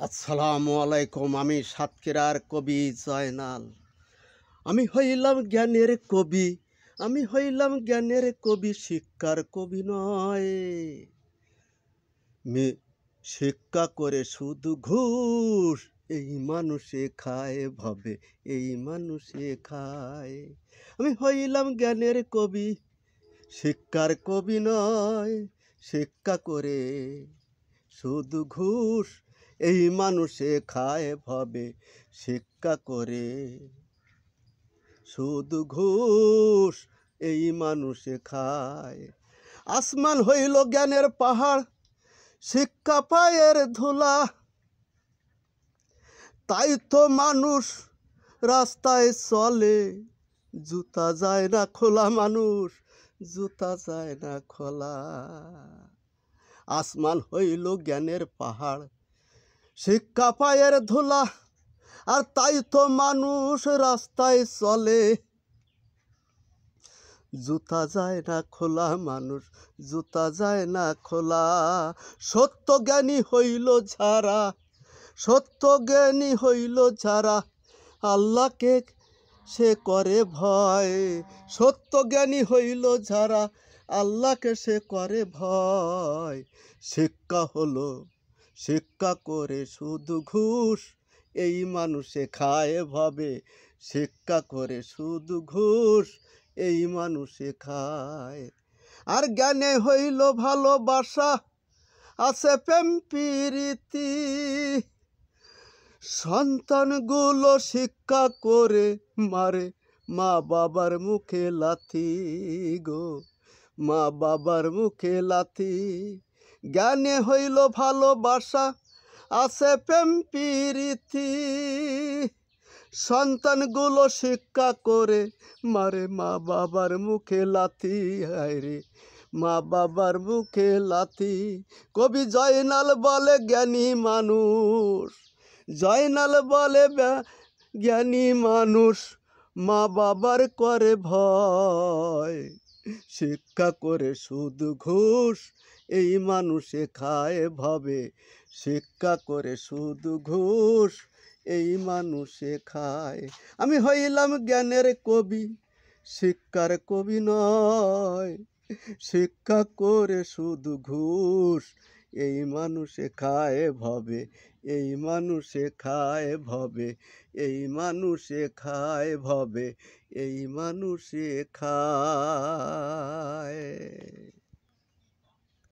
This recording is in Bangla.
আসসালামু আলাইকুম। আমি সাতক্ষীরার কবি জয়নাল। আমি হইলাম জ্ঞানের কবি, আমি হইলাম জ্ঞানের কবি, শিক্ষার কবি নয়। শিক্ষা করে শুধু ঘুষ এই মানুষে খায় ভাবে, এই মানুষে খায়। আমি হইলাম জ্ঞানের কবি, শিক্ষার কবি নয়। শিক্ষা করে শুধু ঘুষ এই মানুষে খায় ভাবে, শিক্ষা করে শুধু ঘুষ এই মানুষে খায়। আসমান হইল জ্ঞানের পাহাড়, শিক্ষা পায়ের ধুলা, তাই তো মানুষ রাস্তায় চলে, জুতা যায় না খোলা, মানুষ জুতা যায় না খোলা। আসমান হইল জ্ঞানের পাহাড়, শিক্ষা পায়ের ধুলা, আর তাই তো মানুষ রাস্তায় চলে, জুতা যায় না খোলা, মানুষ জুতা যায় না খোলা। সত্য জ্ঞানী হইল যারা, সত্য জ্ঞানী হইল যারা, আল্লাহকে সে করে ভয়। সত্য জ্ঞানী হইল যারা, আল্লাহকে সে করে ভয়। শিক্ষা হলো, শিক্ষা করে শুধু ঘুষ এই মানুষে খায় ভাবে, শিক্ষা করে শুধু ঘুষ এই মানুষে খায়। আর জ্ঞানে হইল ভালোবাসা, আছে প্রেম প্রীতি, সন্তানগুলো শিক্ষা করে মারে মা বাবার মুখে লাথি গো, মা বাবার মুখে লাথি। জ্ঞানে হইল ভালোবাসা, আছে প্রেম প্রীতি, সন্তানগুলো শিক্ষা করে মারে মা বাবার মুখে লাথি। হায়রে মা বাবার মুখে লাথি। কবি জয়নাল বলে জ্ঞানী মানুষ, জয়নাল বলে জ্ঞানী মানুষ মা বাবার করে ভয়। শিক্ষা করে শুধু ঘুষ এই মানুষে খায় ভাবে, শিক্ষা করে শুধু ঘুষ এই মানুষে খায়। আমি হইলাম জ্ঞানের কবি, শিক্ষার কবি নয়। শিক্ষা করে শুধু ঘুষ এই মানুষে খায় ভাবে, এই মানুষে খায় ভাবে, এই মানুষে খায় ভাবে, এই মানুষে খায়।